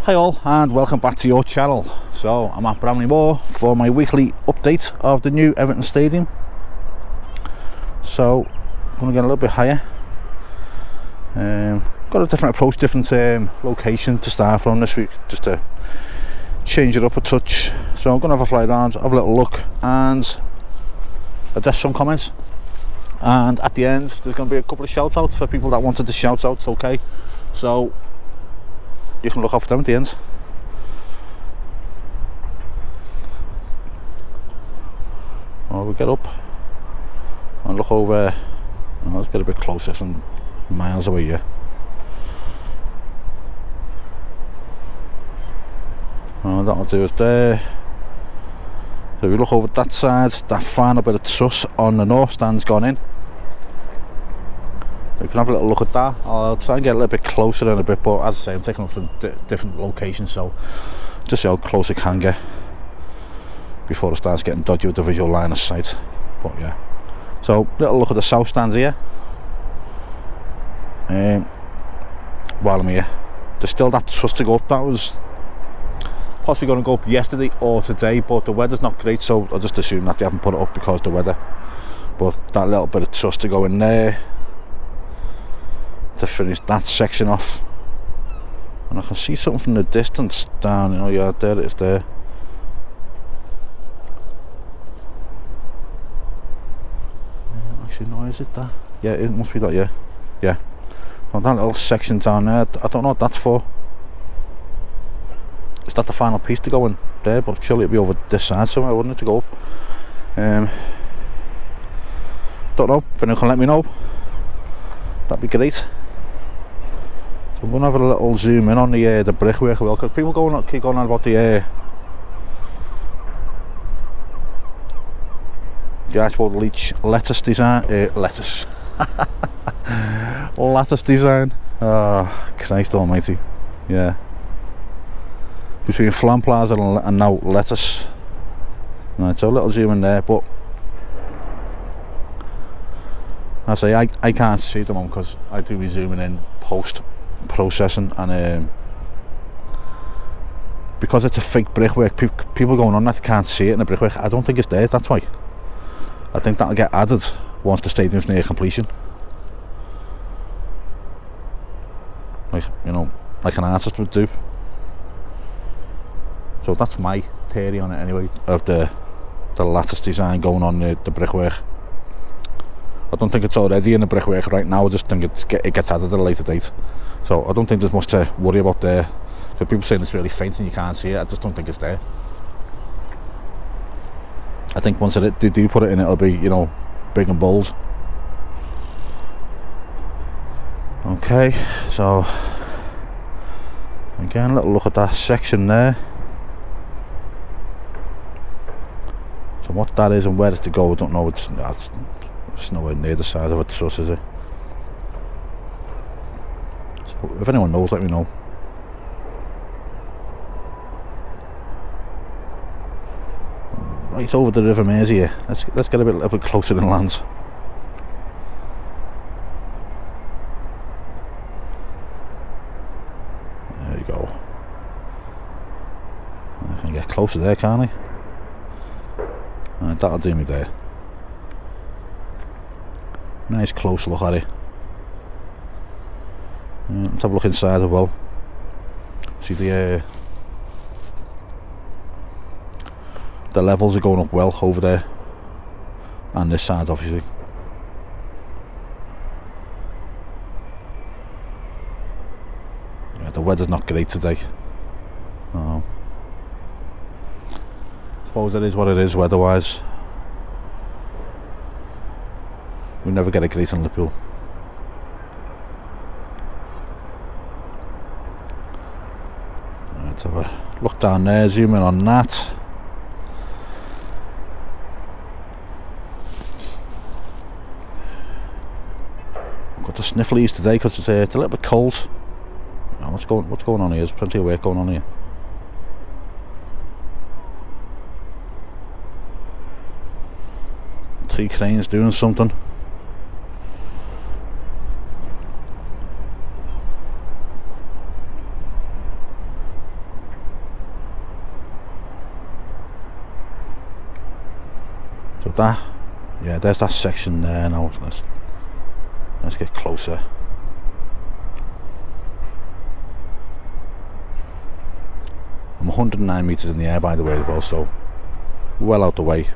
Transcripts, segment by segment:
Hi all, and welcome back to your channel. So I'm at Bramley Moor for my weekly update of the new Everton stadium. So I'm going to get a little bit higher. Got a different approach, different location to start from this week, just to change it up a touch. So I'm going to have a fly around, have a little look and address some comments. And at the end there's going to be a couple of shout outs for people that wanted to shout out, okay? So you can look out for them at the end. Well, we get up and look over. Oh, let's get a bit closer, some miles away here. Oh, that'll do us there. So we look over that side, that final bit of truss on the north stand's gone in. We can have a little look at that. I'll try and get a little bit closer in a bit, but as I say, I'm taking them from different locations, so just see how close I can get before it starts getting dodgy with the visual line of sight. But yeah, so little look at the south stands here. While I'm here, there's still that truss to go up. That was possibly going to go up yesterday or today, but the weather's not great, so I'll just assume that they haven't put it up because of the weather. But that little bit of truss to go in there to finish that section off. And I can see something from the distance down, you know, yeah, there it is there. Actually, no, is it that? Yeah, it must be that, yeah. Yeah. Well, that little section down there, I don't know what that's for. Is that the final piece to go in there? But surely it'll be over this side somewhere, wouldn't it, to go up? Don't know, if anyone can let me know, that'd be great. So I'm going to have a little zoom in on the brickwork, well, because people keep going on about the actual lattice design. Lattice design. Oh, Christ almighty. Yeah. Between Flam Plaza and now lattice. Right, so a little zoom in there, but I say I can't see them on because I do be zooming in post processing, and because it's a fake brickwork, people going on that can't see it in the brickwork. I don't think it's there, that's why. I think that'll get added once the stadium's near completion, like, you know, like an artist would do. So that's my theory on it anyway, of the lattice design going on the brickwork. I don't think it's already in the brickwork right now. I just think it gets added at a later date. So I don't think there's much to worry about there. So people saying it's really faint and you can't see it, I just don't think it's there. I think once they do put it in, it'll be, you know, big and bold. Okay, so again, a little look at that section there. So what that is and where it's to go, I don't know. It's nowhere near the size of a truss, is it? So if anyone knows, let me know. Right over the River Mears here. Let's get a little bit closer inland. There you go. I can get closer there, can't I? Right, that'll do me there. Nice close look at it. Let's have a look inside as well. See the levels are going up well over there, and this side obviously. Yeah, the weather's not great today. Oh. Suppose it is what it is weather-wise. We never get a great in Liverpool. Let's have a look down there, zoom in on that. I've got the snifflies today because it's a little bit cold. Oh, what's going on here? There's plenty of work going on here. Three cranes doing something. that, yeah, there's that section there now. Let's get closer. I'm 109 metres in the air, by the way, as well, so well out the way.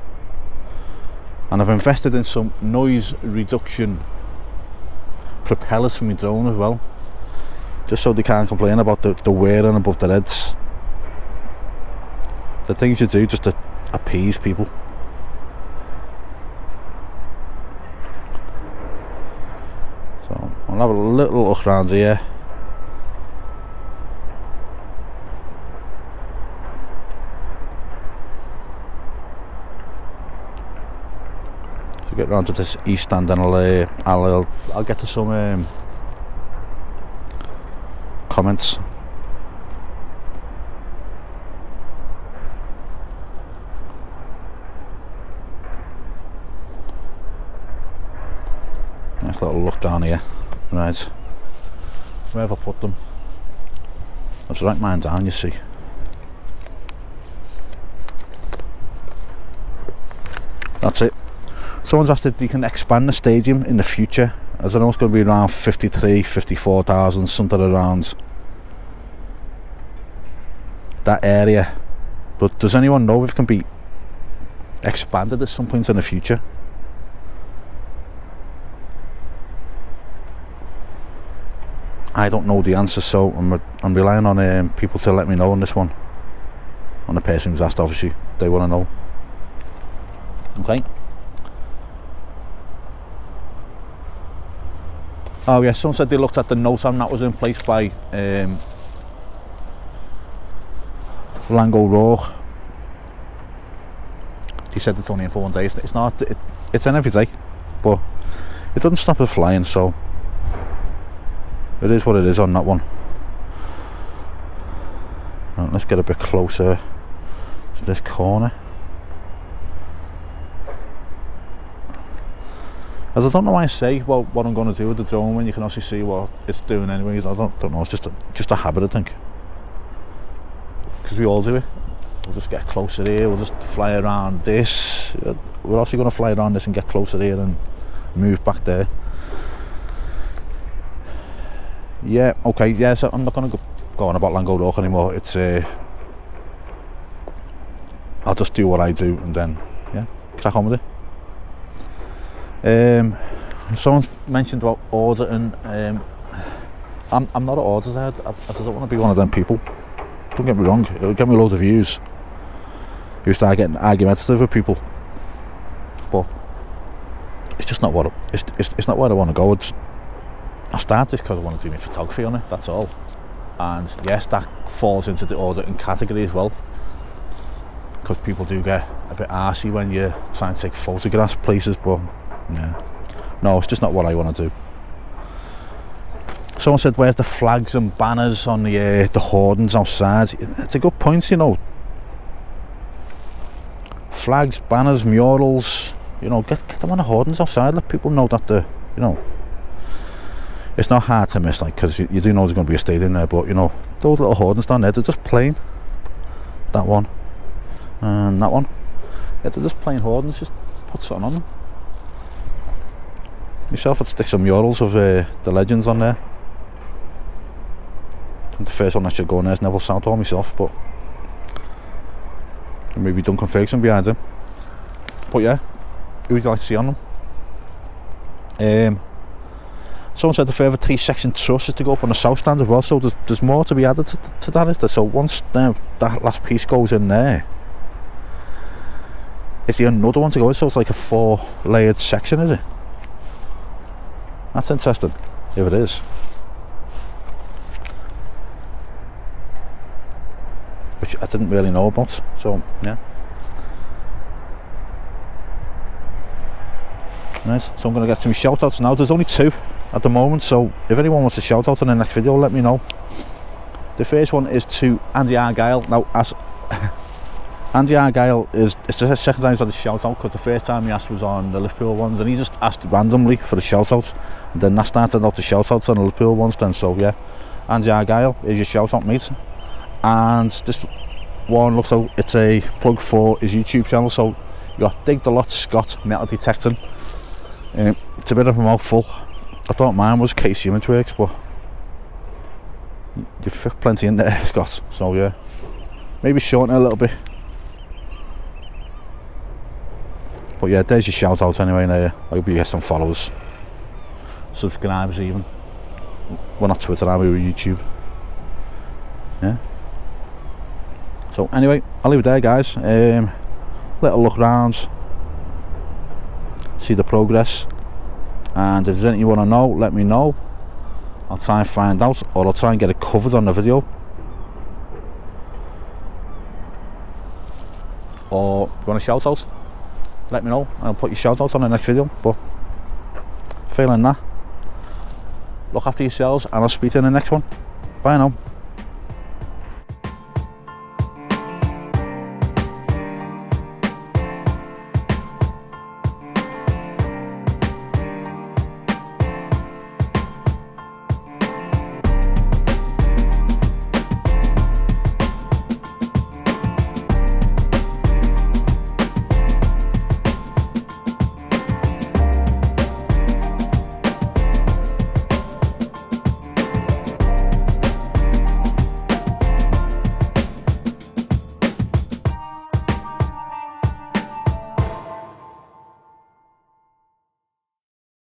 And I've invested in some noise reduction propellers for my drone as well, just so they can't complain about the whirring above their heads. The things you do just to appease people. So I'll have a little look around here. So get round to this east stand, and I'll get to some comments. Nice little look down here. Right, where have I put them? Let's write mine down, you see. That's it. Someone's asked if they can expand the stadium in the future, as I know it's going to be around 54,000, something around that area. But does anyone know if it can be expanded at some point in the future? I don't know the answer, so I'm relying on people to let me know on this one. On the person who's asked, obviously, they want to know. Okay. Oh yeah, someone said they looked at the note and that was in place by Lango Roar. He said it's only in 4 days. It's not. It's in every day, but it doesn't stop it flying. So it is what it is on that one. Right, let's get a bit closer to this corner. As I don't know why I say what I'm going to do with the drone when you can also see what it's doing anyways. I don't know, it's just a habit, I think. Because we all do it. We'll just get closer here, we'll just fly around this. We're also going to fly around this and get closer here and move back there. Yeah, okay, yeah, so I'm not going to go on about Lango Rock anymore. It's I'll just do what I do and then, yeah, crack on with it. Someone mentioned about auditing. I'm not an auditor. I don't want to be one of them people. Don't get me wrong, it'll get me loads of views. You start getting argumentative with people, but it's just not what it's not where I want to go. I started this because I want to do my photography on it, that's all. And yes, that falls into the auditing category as well, because people do get a bit arsey when you're trying to take photographs places, but yeah, no, it's just not what I want to do. Someone said, where's the flags and banners on the hoardings outside? It's a good point, you know. Flags, banners, murals, you know, get them on the hoardings outside. Let people know that you know, it's not hard to miss, like, because you do know there's going to be a stadium there, but you know, those little hoardings down there, they're just plain. That one and that one, yeah, they're just plain hoardings. Just put something on them. Myself, I'd stick some murals of the legends on there. I think the first one I should go on there is Neville Southall myself, but maybe Duncan Ferguson behind him. But yeah, who would you like to see on them? Someone said the further 3-section truss is to go up on the south stand as well, so there's more to be added to that, is there? So once that last piece goes in there, is there another one to go in? So it's like a 4-layered section, is it? That's interesting, if it is. Which I didn't really know about, so yeah. Right, so I'm going to get some shout outs now. There's only 2 at the moment, so if anyone wants a shout out in the next video, let me know. The first one is to Andy Argyle. Now, as Andy Argyle it's the second time he's had a shout out, because the first time he asked was on the Liverpool ones, and he just asked randomly for a shout out, and then that started out the shout outs on the Liverpool ones then. So yeah, Andy Argyle is your shout out, mate. And this one looks like it's a plug for his YouTube channel, so You got Dig the Lot Scott metal detecting. It's a bit of a mouthful. I thought mine was Case Image Works, but you've fit plenty in there, Scott. So yeah, maybe shorten it a little bit. But yeah, there's your shout out anyway. There, I hope you get some followers, subscribers even. We're not Twitter, are we? We're YouTube. Yeah. So anyway, I'll leave it there, guys. Little look round, see the progress, and if there's anything you want to know, let me know. I'll try and find out, or I'll try and get it covered on the video. Or if you want a shout out, let me know, and I'll put your shout out on the next video. But failing that, look after yourselves, and I'll speak to you in the next one. Bye now.